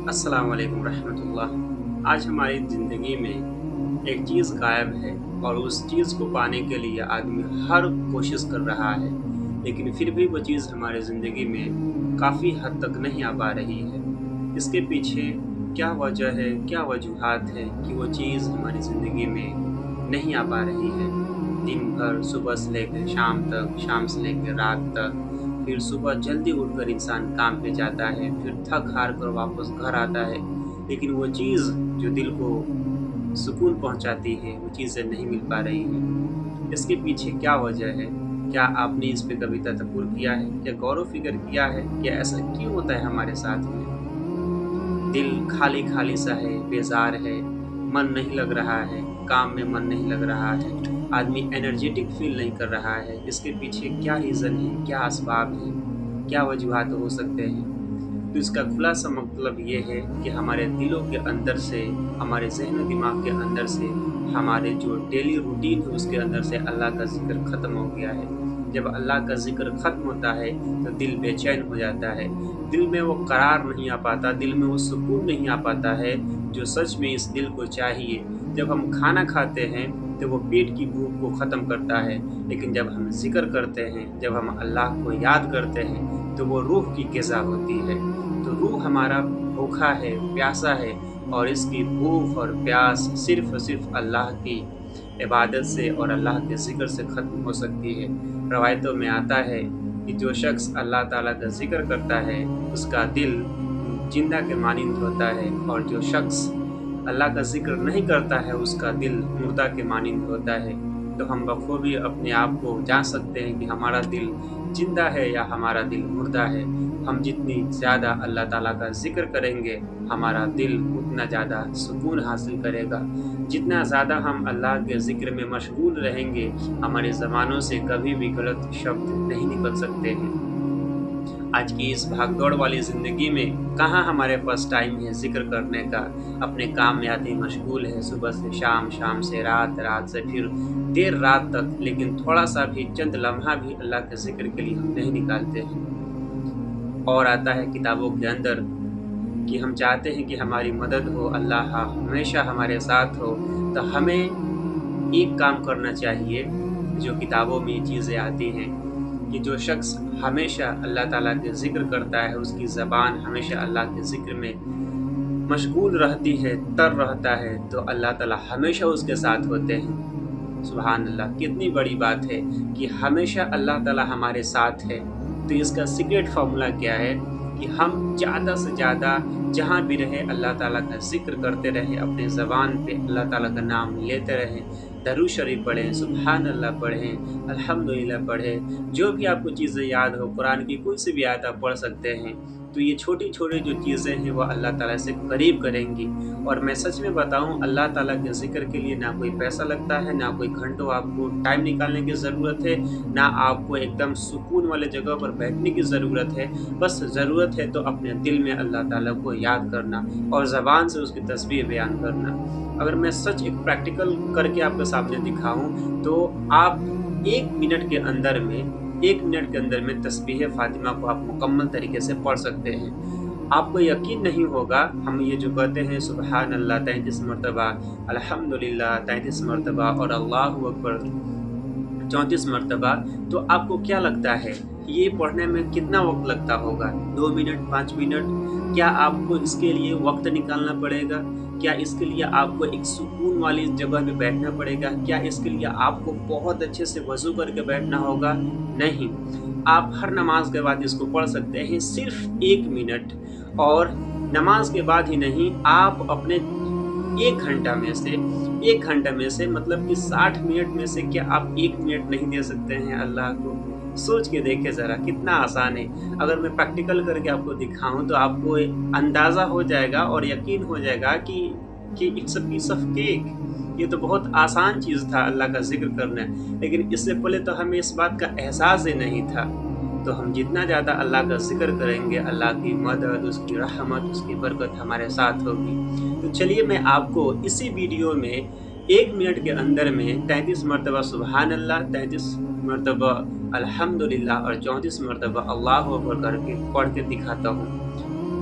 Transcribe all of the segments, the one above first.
अस्सलाम वालेकुम रहमतुल्लाह। आज हमारी ज़िंदगी में एक चीज़ गायब है और उस चीज़ को पाने के लिए आदमी हर कोशिश कर रहा है, लेकिन फिर भी वो चीज़ हमारे ज़िंदगी में काफ़ी हद तक नहीं आ पा रही है। इसके पीछे क्या वजह है, क्या वजूहात हैं कि वो चीज़ हमारी ज़िंदगी में नहीं आ पा रही है। दिन भर सुबह से लेकर शाम तक, शाम से लेकर रात तक, फिर सुबह जल्दी उठकर इंसान काम पे जाता है, फिर थक हार कर वापस घर आता है, लेकिन वो चीज़ जो दिल को सुकून पहुंचाती है वो चीज़ें नहीं मिल पा रही हैं। इसके पीछे क्या वजह है? क्या आपने इस पे कभी तफक्कुर किया है? क्या गौर व फिक्र किया है कि ऐसा क्यों होता है हमारे साथ में? दिल खाली खाली सा है, बेजार है, मन नहीं लग रहा है, काम में मन नहीं लग रहा है, आदमी एनर्जेटिक फील नहीं कर रहा है। इसके पीछे क्या रीज़न है, क्या असबाब हैं, क्या वजूहात हो सकते हैं? तो इसका खुलासा मतलब ये है कि हमारे दिलों के अंदर से, हमारे ज़हन दिमाग के अंदर से, हमारे जो डेली रूटीन है उसके अंदर से अल्लाह का ज़िक्र ख़त्म हो गया है। जब अल्लाह का ज़िक्र ख़त्म होता है तो दिल बेचैन हो जाता है, दिल में वो करार नहीं आ पाता, दिल में वो सुकून नहीं आ पाता है जो सच में इस दिल को चाहिए। जब हम खाना खाते हैं तो वो पेट की भूख को ख़त्म करता है, लेकिन जब हम ज़िक्र करते हैं, जब हम अल्लाह को याद करते हैं तो वो रूह की ग़िज़ा होती है। तो रूह हमारा भूखा है, प्यासा है, और इसकी भूख और प्यास सिर्फ़ और सिर्फ़ अल्लाह की इबादत से और अल्लाह के ज़िक्र से ख़त्म हो सकती है। रवायतों में आता है कि जो शख्स अल्लाह ताला का ज़िक्र करता है उसका दिल जिंदा के मानिंद होता है, और जो शख्स अल्लाह का ज़िक्र नहीं करता है उसका दिल मुर्दा के मानिंद होता है। तो हम बखूबी अपने आप को जान सकते हैं कि हमारा दिल जिंदा है या हमारा दिल मुर्दा है। हम जितनी ज़्यादा अल्लाह ताला का ज़िक्र करेंगे हमारा दिल उतना ज़्यादा सुकून हासिल करेगा। जितना ज़्यादा हम अल्लाह के ज़िक्र में मशगूल रहेंगे हमारे ज़बानों से कभी भी गलत शब्द नहीं निकल सकते हैं। आज की इस भागदौड़ वाली ज़िंदगी में कहाँ हमारे पास टाइम है ज़िक्र करने का। अपने काम में आदमी मशगूल है, सुबह से शाम, शाम से रात, रात से फिर देर रात तक, लेकिन थोड़ा-सा भी चंद लम्हा भी अल्लाह के ज़िक्र के लिए हम नहीं निकालते हैं। और आता है किताबों के अंदर कि हम चाहते हैं कि हमारी मदद हो, अल्लाह हमेशा हमारे साथ हो, तो हमें एक काम करना चाहिए जो किताबों में ये चीज़ें आती हैं कि जो शख्स हमेशा अल्लाह ताला के ज़िक्र करता है, उसकी ज़बान हमेशा अल्लाह के ज़िक्र में मशगूल रहती है, तर रहता है, तो अल्लाह ताला हमेशा उसके साथ होते हैं। सुभान अल्लाह! कितनी बड़ी बात है कि हमेशा अल्लाह ताला हमारे साथ है। तो इसका सीक्रेट फ़ॉर्मूला क्या है कि हम ज़्यादा से ज़्यादा जहाँ भी रहें अल्लाह ताला का ज़िक्र करते रहें, अपने ज़बान पे अल्लाह ताला का नाम लेते रहें, दरूद शरीफ पढ़ें, सुभान अल्लाह पढ़ें, अल्हम्दुलिल्लाह पढ़ें, जो भी आपको चीज़ें याद हो, कुरान की कोई सी भी आयत आप पढ़ सकते हैं। तो ये छोटी-छोटी जो चीज़ें हैं वो अल्लाह ताला से करीब करेंगी। और मैं सच में बताऊँ, अल्लाह ताला के ज़िक्र के लिए ना कोई पैसा लगता है, ना कोई घंटों आपको टाइम निकालने की ज़रूरत है, ना आपको एकदम सुकून वाले जगह पर बैठने की ज़रूरत है। बस ज़रूरत है तो अपने दिल में अल्लाह ताला को याद करना और ज़बान से उसकी तस्बीह बयान करना। अगर मैं सच एक प्रैक्टिकल करके आपके सामने दिखाऊँ तो आप 1 मिनट के अंदर में 1 मिनट के अंदर में तस्बीह फ़ातिमा को आप मुकम्मल तरीके से पढ़ सकते हैं। आपको यकीन नहीं होगा, हम ये जो कहते हैं सुबहान अल्लाह 33 मरतबा, अल्हम्दुलिल्लाह 33 मरतबा और अल्लाहु अकबर 34 मरतबा, तो आपको क्या लगता है ये पढ़ने में कितना वक़्त लगता होगा? 2 मिनट, 5 मिनट? क्या आपको इसके लिए वक़्त निकालना पड़ेगा? क्या इसके लिए आपको एक सुकून वाली जगह पे बैठना पड़ेगा? क्या इसके लिए आपको बहुत अच्छे से वज़ू करके बैठना होगा? नहीं। आप हर नमाज़ के बाद इसको पढ़ सकते हैं सिर्फ़ 1 मिनट। और नमाज़ के बाद ही नहीं, आप अपने 1 घंटा में से 1 घंटे में से मतलब कि 60 मिनट में से क्या आप 1 मिनट नहीं दे सकते हैं अल्लाह को? सोच के देखें ज़रा कितना आसान है। अगर मैं प्रैक्टिकल करके आपको दिखाऊँ तो आपको अंदाज़ा हो जाएगा और यकीन हो जाएगा कि it's a piece of cake. ये तो बहुत आसान चीज़ था अल्लाह का ज़िक्र करना, लेकिन इससे पहले तो हमें इस बात का एहसास ही नहीं था। तो हम जितना ज़्यादा अल्लाह का ज़िक्र करेंगे, अल्लाह की मदद, उसकी रहमत, उसकी बरकत हमारे साथ होगी। तो चलिए मैं आपको इसी वीडियो में 1 मिनट के अंदर में 33 मरतबा सुबहान अल्लाह, 33 मरतबा अल्हम्दुलिल्लाह और 34 मरतबा अल्लाहु अकबर करके पढ़ के दिखाता हूँ।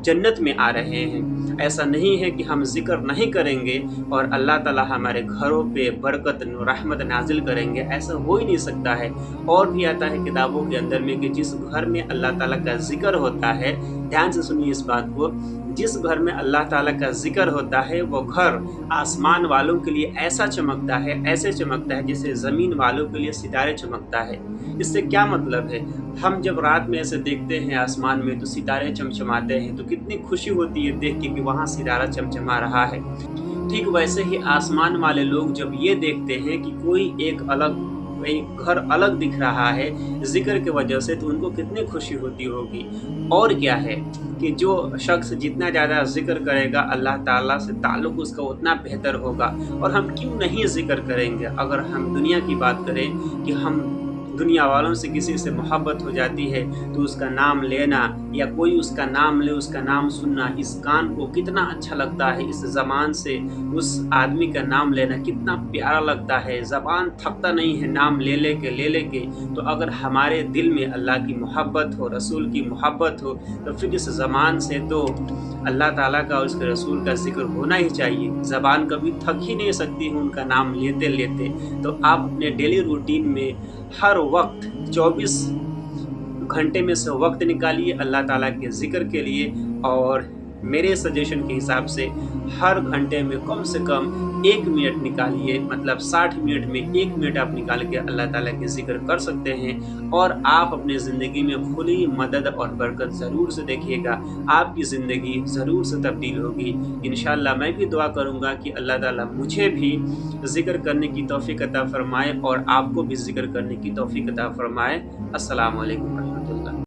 जन्नत में आ रहे हैं। ऐसा नहीं है कि हम ज़िक्र नहीं करेंगे और अल्लाह ताला हमारे घरों पे बरकत रहमत नाज़िल करेंगे, ऐसा हो ही नहीं सकता है। और भी आता है किताबों के अंदर में कि जिस घर में अल्लाह ताला का ज़िक्र होता है, ध्यान से सुनिए इस बात को, जिस घर में अल्लाह ताला का ज़िक्र होता है वो घर आसमान वालों के लिए ऐसा चमकता है, ऐसे चमकता है जैसे ज़मीन वालों के लिए सितारे चमकता है। इससे क्या मतलब है? हम जब रात में ऐसे देखते हैं आसमान में तो सितारे चमचमाते हैं, तो कितनी खुशी होती है देख के कि वहाँ सितारा चमचमा रहा है। ठीक वैसे ही आसमान वाले लोग जब ये देखते हैं कि कोई एक घर अलग दिख रहा है ज़िक्र की वजह से, तो उनको कितनी खुशी होती होगी। और क्या है कि जो शख्स जितना ज़्यादा ज़िक्र करेगा अल्लाह ताला से ताल्लुक़ उसका उतना बेहतर होगा। और हम क्यों नहीं ज़िक्र करेंगे? अगर हम दुनिया की बात करें कि हम दुनिया वालों से किसी से मोहब्बत हो जाती है तो उसका नाम लेना या कोई उसका नाम ले, उसका नाम सुनना, इस कान को कितना अच्छा लगता है। इस ज़बान से उस आदमी का नाम लेना कितना प्यारा लगता है, ज़बान थकता नहीं है नाम ले ले के। तो अगर हमारे दिल में अल्लाह की मोहब्बत हो, रसूल की मोहब्बत हो, तो फिर इस ज़बान से तो अल्लाह ताला का और उसके रसूल का ज़िक्र होना ही चाहिए। ज़बान कभी थक ही नहीं सकती है उनका नाम लेते लेते। तो आप अपने डेली रूटीन में हर वक्त 24 घंटे में से वक्त निकालिए अल्लाह ताला के ज़िक्र के लिए। और मेरे सजेशन के हिसाब से हर घंटे में कम से कम 1 मिनट निकालिए, मतलब 60 मिनट में 1 मिनट आप निकाल के अल्लाह ताला के ज़िक्र कर सकते हैं। और आप अपने ज़िंदगी में खुली मदद और बरकत ज़रूर से देखिएगा, आपकी ज़िंदगी ज़रूर से तब्दील होगी इंशाअल्लाह। मैं भी दुआ करूँगा कि अल्लाह ताला मुझे भी ज़िक्र करने की तौफ़ीक़ अता फ़रमाए और आपको भी ज़िक्र करने की तौफ़ीक़ अता फ़रमाए। अस्सलामु अलैकुम।